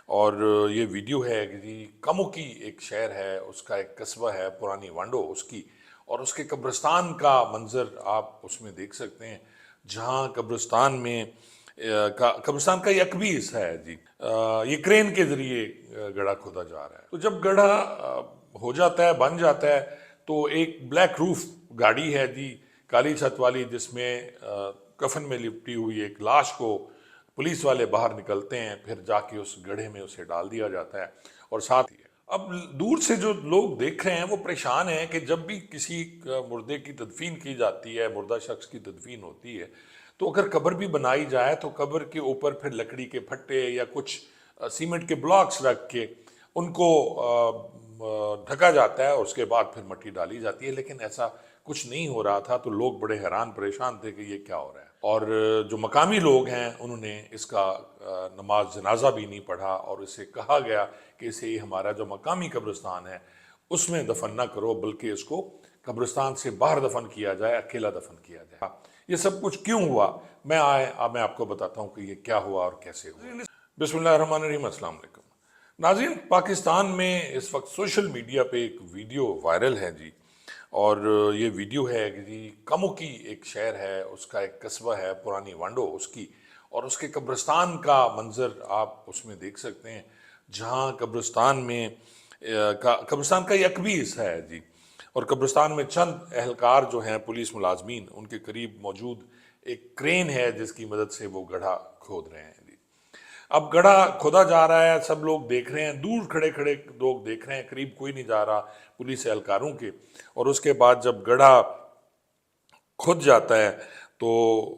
اور یہ ویڈیو ہے کہ جی کمو کی ایک شہر ہے، اس کا ایک قصبہ ہے پرانی وانڈو اس کی، اور اس کے قبرستان کا منظر آپ اس میں دیکھ سکتے ہیں، جہاں قبرستان میں قبرستان کا یکبی حصہ ہے جی، یہ کرین کے ذریعے گڑھا کھودا جا رہا ہے۔ تو جب گڑھا ہو جاتا ہے، بن جاتا ہے، تو ایک بلیک روف گاڑی ہے جی، کالی چھت والی، جس میں کفن میں لپٹی ہوئی ایک لاش کو پولیس والے باہر نکلتے ہیں، پھر جا کے اس گڑھے میں اسے ڈال دیا جاتا ہے، اور ساتھ ہی اب دور سے جو لوگ دیکھ رہے ہیں وہ پریشان ہیں کہ جب بھی کسی مردے کی تدفین کی جاتی ہے، مردہ شخص کی تدفین ہوتی ہے، تو اگر قبر بھی بنائی جائے تو قبر کے اوپر پھر لکڑی کے پھٹے یا کچھ سیمنٹ کے بلاکس رکھ کے ان کو ڈھکا جاتا ہے، اور اس کے بعد پھر مٹی ڈالی جاتی ہے، لیکن ایسا کچھ نہیں ہو رہا تھا۔ تو لوگ بڑے حیران پریشان تھے کہ یہ کیا ہو رہا ہے، اور جو مقامی لوگ ہیں انہوں نے اس کا نماز جنازہ بھی نہیں پڑھا، اور اسے کہا گیا کہ اسے ہمارا جو مقامی قبرستان ہے اس میں دفن نہ کرو، بلکہ اس کو قبرستان سے باہر دفن کیا جائے، اکیلا دفن کیا جائے۔ یہ سب کچھ کیوں ہوا، میں آپ کو بتاتا ہوں کہ یہ کیا ہوا اور کیسے ہوا۔ بسم اللہ الرحمن الرحیم، السلام علیکم ناظرین۔ پاکستان میں اس وقت سوشل میڈیا پہ ایک ویڈیو وائرل ہے جی، اور یہ ویڈیو ہے کہ جی کمو کی ایک شہر ہے، اس کا ایک قصبہ ہے پرانی وانڈو اس کی، اور اس کے قبرستان کا منظر آپ اس میں دیکھ سکتے ہیں، جہاں قبرستان کا یکبی حصہ ہے جی، اور قبرستان میں چند اہلکار جو ہیں پولیس ملازمین، ان کے قریب موجود ایک کرین ہے جس کی مدد سے وہ گڑھا کھود رہے ہیں جی۔ اب گڑھا کھودا جا رہا ہے، سب لوگ دیکھ رہے ہیں، دور کھڑے کھڑے لوگ دیکھ رہے ہیں، قریب کوئی نہیں جا رہا پولیس اہلکاروں کے۔ اور اس کے بعد جب گڑھا کھد جاتا ہے تو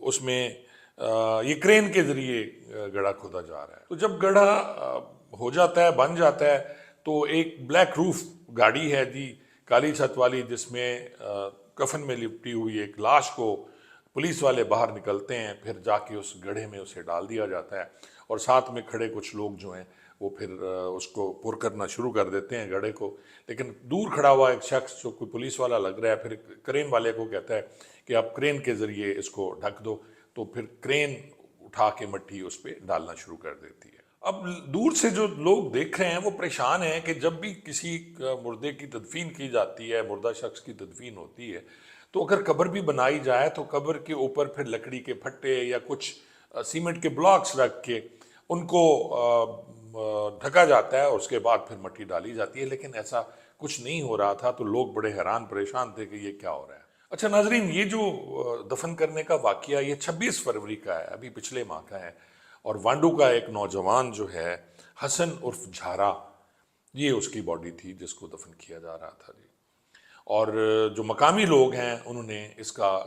اس میں یہ کرین کے ذریعے گڑھا کھودا جا رہا ہے۔ تو جب گڑھا ہو جاتا ہے، بن جاتا ہے، تو ایک بلیک روف گاڑی ہے جی، کالی چھت والی، جس میں کفن میں لپٹی ہوئی ایک لاش کو پولیس والے باہر نکلتے ہیں، پھر جا کے اس گڑھے میں اسے ڈال دیا جاتا ہے، اور ساتھ میں کھڑے کچھ لوگ جو ہیں وہ پھر اس کو پر کرنا شروع کر دیتے ہیں گڑھے کو۔ لیکن دور کھڑا ہوا ایک شخص جو کوئی پولیس والا لگ رہا ہے، پھر کرین والے کو کہتا ہے کہ آپ کرین کے ذریعے اس کو ڈھک دو، تو پھر کرین اٹھا کے مٹی اس پہ ڈالنا شروع کر دیتی ہے۔ اب دور سے جو لوگ دیکھ رہے ہیں وہ پریشان ہیں کہ جب بھی کسی مردے کی تدفین کی جاتی ہے، مردہ شخص کی تدفین ہوتی ہے، تو اگر قبر بھی بنائی جائے تو قبر کے اوپر پھر لکڑی کے پھٹے یا کچھ سیمنٹ کے بلاکس رکھ کے ان کو ڈھکا جاتا ہے، اور اس کے بعد پھر مٹی ڈالی جاتی ہے، لیکن ایسا کچھ نہیں ہو رہا تھا۔ تو لوگ بڑے حیران پریشان تھے کہ یہ کیا ہو رہا ہے۔ اچھا ناظرین، یہ جو دفن کرنے کا واقعہ یہ 26 فروری کا ہے، ابھی پچھلے ماہ کا ہے، اور وانڈو کا ایک نوجوان جو ہے حسن عرف جھارا، یہ اس کی باڈی تھی جس کو دفن کیا جا رہا تھا جی۔ اور جو مقامی لوگ ہیں انہوں نے اس کا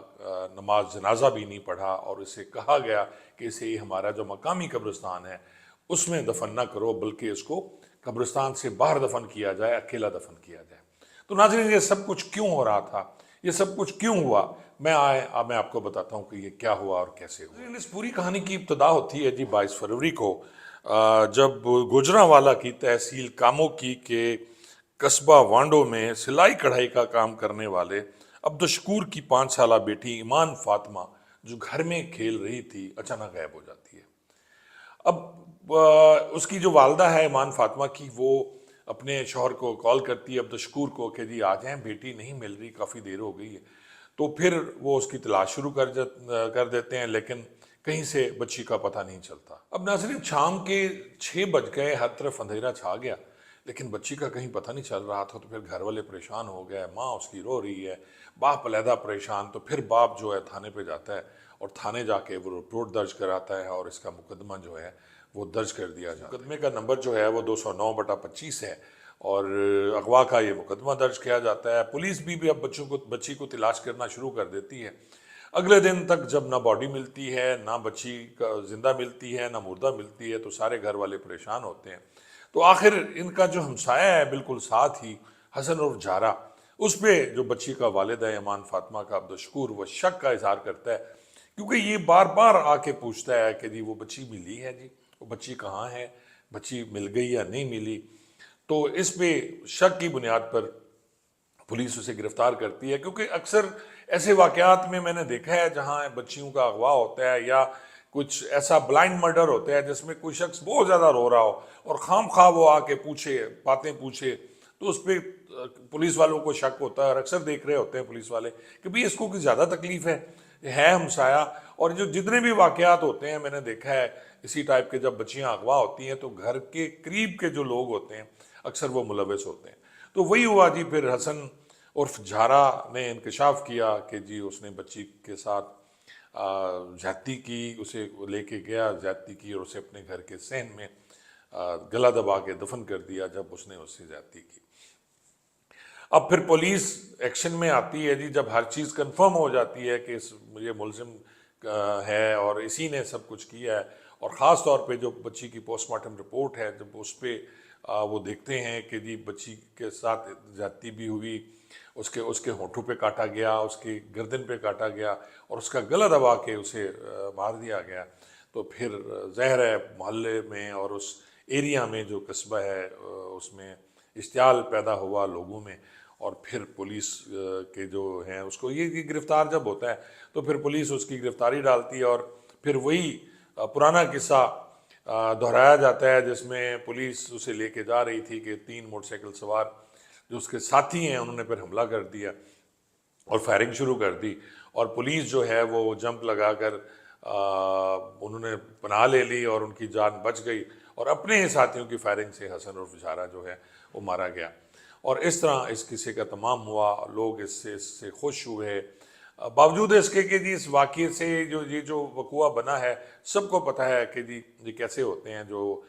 نماز جنازہ بھی نہیں پڑھا، اور اسے کہا گیا کہ اسے ہمارا جو مقامی قبرستان ہے اس میں دفن نہ کرو، بلکہ اس کو قبرستان سے باہر دفن کیا جائے، اکیلا دفن کیا جائے۔ تو ناظرین، یہ سب کچھ کیوں ہو رہا تھا، یہ سب کچھ کیوں ہوا، میں آپ کو بتاتا ہوں کہ یہ کیا ہوا اور کیسے ہوا۔ اس پوری کہانی کی ابتدا ہوتی ہے جی 22 فروری کو، جب گوجرانوالا کی تحصیل کامو کی کے قصبہ وانڈو میں سلائی کڑھائی کا کام کرنے والے عبدالشکور کی 5 سالہ بیٹی ایمان فاطمہ جو گھر میں کھیل رہی تھی اچانک غائب ہو جاتی ہے۔ اب اس کی جو والدہ ہے ایمان فاطمہ کی، وہ اپنے شوہر کو کال کرتی ہے عبدالشکور کو کہ جی آ جائیں، بیٹی نہیں مل رہی، کافی دیر ہو گئی ہے۔ تو پھر وہ اس کی تلاش شروع کر دیتے ہیں، لیکن کہیں سے بچی کا پتہ نہیں چلتا۔ اب ناظرین، شام کے 6 بج گئے، ہر طرف اندھیرا چھا گیا، لیکن بچی کا کہیں پتہ نہیں چل رہا تھا۔ تو پھر گھر والے پریشان ہو گئے، ماں اس کی رو رہی ہے، باپ علیحدہ پریشان۔ تو پھر باپ جو ہے تھانے پہ جاتا ہے، اور تھانے جا کے وہ رپورٹ درج کراتا ہے، اور اس کا مقدمہ جو ہے وہ درج کر دیا جاتا ہے۔ مقدمے کا نمبر جو ہے وہ 209/25 ہے، اور اغوا کا یہ مقدمہ درج کیا جاتا ہے۔ پولیس بھی اب بچی کو تلاش کرنا شروع کر دیتی ہے۔ اگلے دن تک جب نہ باڈی ملتی ہے، نہ بچی کا زندہ ملتی ہے، نہ مردہ ملتی ہے، تو سارے گھر والے پریشان ہوتے ہیں۔ تو آخر ان کا جو ہمسایہ ہے بالکل ساتھ ہی، حسن عرف جھارا، اس پہ جو بچی کا والد ہے ایمان فاطمہ کا عبدالشکور، وہ شک کا اظہار کرتا ہے، کیونکہ یہ بار بار آ کے پوچھتا ہے کہ جی وہ بچی ملی ہے جی، وہ بچی کہاں ہے، بچی مل گئی یا نہیں ملی۔ تو اس پہ شک کی بنیاد پر پولیس اسے گرفتار کرتی ہے، کیونکہ اکثر ایسے واقعات میں نے دیکھا ہے جہاں بچیوں کا اغوا ہوتا ہے یا کچھ ایسا بلائنڈ مرڈر ہوتا ہے جس میں کوئی شخص بہت زیادہ رو رہا ہو اور خام خواہ وہ آ کے پوچھے باتیں پوچھے تو اس پہ پولیس والوں کو شک ہوتا ہے، اور اکثر دیکھ رہے ہوتے ہیں پولیس والے کہ بھئی اس کو کچھ زیادہ تکلیف ہے ہمسایہ. اور جو جتنے بھی واقعات ہوتے ہیں میں نے دیکھا ہے اسی ٹائپ کے، جب بچیاں اغوا ہوتی ہیں تو گھر کے قریب کے جو لوگ ہوتے ہیں اکثر وہ ملوث ہوتے ہیں. تو وہی ہوا جی، پھر حسن عرف جھارا نے انکشاف کیا کہ جی اس نے بچی کے ساتھ زیادتی کی، اسے لے کے گیا، زیادتی کی اور اسے اپنے گھر کے صحن میں گلا دبا کے دفن کر دیا جب اس نے اس سے زیادتی کی. اب پھر پولیس ایکشن میں آتی ہے جی جب ہر چیز کنفرم ہو جاتی ہے کہ یہ ملزم ہے اور اسی نے سب کچھ کیا ہے، اور خاص طور پہ جو بچی کی پوسٹ مارٹم رپورٹ ہے جب اس پہ وہ دیکھتے ہیں کہ جی بچی کے ساتھ زیادتی بھی ہوئی، اس کے ہونٹوں پہ کاٹا گیا، اس کی گردن پہ کاٹا گیا اور اس کا گلا دبا کے اسے مار دیا گیا. تو پھر ظاہر ہے محلے میں اور اس ایریا میں جو قصبہ ہے اس میں اشتعال پیدا ہوا لوگوں میں، اور پھر پولیس کے جو ہیں اس کو یہ گرفتار جب ہوتا ہے تو پھر پولیس اس کی گرفتاری ڈالتی ہے، اور پھر وہی پرانا قصہ دہرایا جاتا ہے جس میں پولیس اسے لے کے جا رہی تھی کہ 3 موٹر سائیکل سوار جو اس کے ساتھی ہیں انہوں نے پھر حملہ کر دیا اور فائرنگ شروع کر دی، اور پولیس جو ہے وہ جمپ لگا کر انہوں نے پناہ لے لی اور ان کی جان بچ گئی، اور اپنے ہی ساتھیوں کی فائرنگ سے حسن عرف جھارا جو ہے وہ مارا گیا. اور اس طرح اس قصے کا تمام ہوا، لوگ اس سے خوش ہوئے، باوجود اس کے کہ جی اس واقعے سے جو وقوعہ بنا ہے سب کو پتہ ہے کہ جی یہ کیسے ہوتے ہیں جو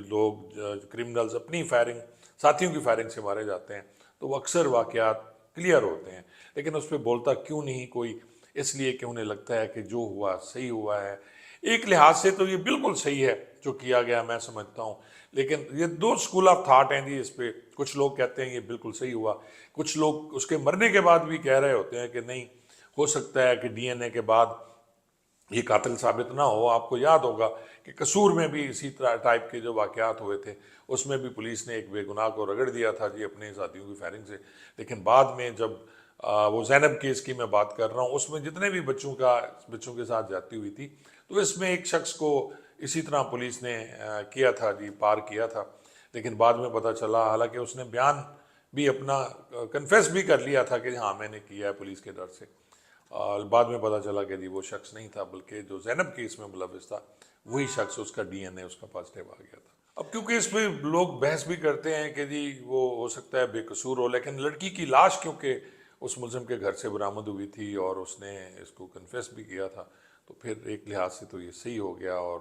لوگ کرمنلز اپنی فائرنگ ساتھیوں کی فائرنگ سے مارے جاتے ہیں تو وہ اکثر واقعات کلیئر ہوتے ہیں، لیکن اس پہ بولتا کیوں نہیں کوئی؟ اس لیے کہ انہیں لگتا ہے کہ جو ہوا صحیح ہوا ہے. ایک لحاظ سے تو یہ بالکل صحیح ہے جو کیا گیا، میں سمجھتا ہوں، لیکن یہ 2 اسکول آف تھاٹ ہیں جی اس پہ. کچھ لوگ کہتے ہیں یہ بالکل صحیح ہوا، کچھ لوگ اس کے مرنے کے بعد بھی کہہ رہے ہوتے ہیں کہ نہیں، ہو سکتا ہے کہ ڈی این اے کے بعد یہ قاتل ثابت نہ ہو. آپ کو یاد ہوگا کہ قصور میں بھی اسی ٹائپ کے جو واقعات ہوئے تھے اس میں بھی پولیس نے ایک بے گناہ کو رگڑ دیا تھا جی اپنے ساتھیوں کی فائرنگ سے، لیکن بعد میں جب وہ زینب کیس کی میں بات کر رہا ہوں اس میں جتنے بھی بچوں کے ساتھ زیادتی ہوئی تھی تو اس میں ایک شخص کو اسی طرح پولیس نے کیا تھا جی، پار کیا تھا، لیکن بعد میں پتہ چلا، حالانکہ اس نے بیان بھی اپنا کنفیس بھی کر لیا تھا کہ ہاں میں نے کیا ہے پولیس کے ڈر سے، بعد میں پتہ چلا کہ جی وہ شخص نہیں تھا بلکہ جو زینب کیس میں ملوث تھا وہی شخص، اس کا ڈی این اے اس کا پازیٹیو آ گیا تھا. اب کیونکہ اس پہ لوگ بحث بھی کرتے ہیں کہ جی وہ ہو سکتا ہے بے قصور ہو، لیکن لڑکی کی لاش کیونکہ اس ملزم کے گھر سے برآمد ہوئی تھی اور اس نے اس کو کنفیس بھی کیا تھا تو پھر ایک لحاظ سے تو یہ صحیح ہو گیا. اور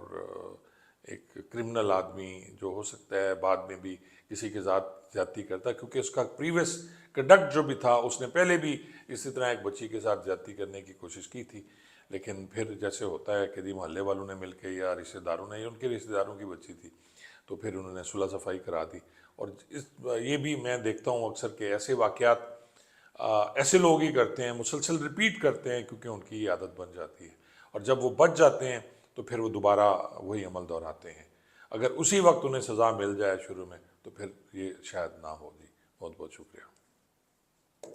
ایک کرمنل آدمی جو ہو سکتا ہے بعد میں بھی کسی کے ساتھ زیادتی کرتا ہے کیونکہ اس کا پریویس کنڈکٹ جو بھی تھا، اس نے پہلے بھی اسی طرح ایک بچی کے ساتھ زیادتی کرنے کی کوشش کی تھی، لیکن پھر جیسے ہوتا ہے کہ جی محلے والوں نے مل کے یا رشتہ داروں نے، ان کے رشتہ داروں کی بچی تھی تو پھر انہوں نے صلح صفائی کرا دی. اور یہ بھی میں دیکھتا ہوں اکثر کہ ایسے واقعات ایسے لوگ ہی کرتے ہیں، مسلسل ریپیٹ کرتے ہیں کیونکہ ان کی عادت بن جاتی ہے، اور جب وہ بچ جاتے ہیں تو پھر وہ دوبارہ وہی عمل دہراتے ہیں. اگر اسی وقت انہیں سزا مل جائے شروع میں تو پھر یہ شاید نہ ہو. جی بہت بہت شکریہ.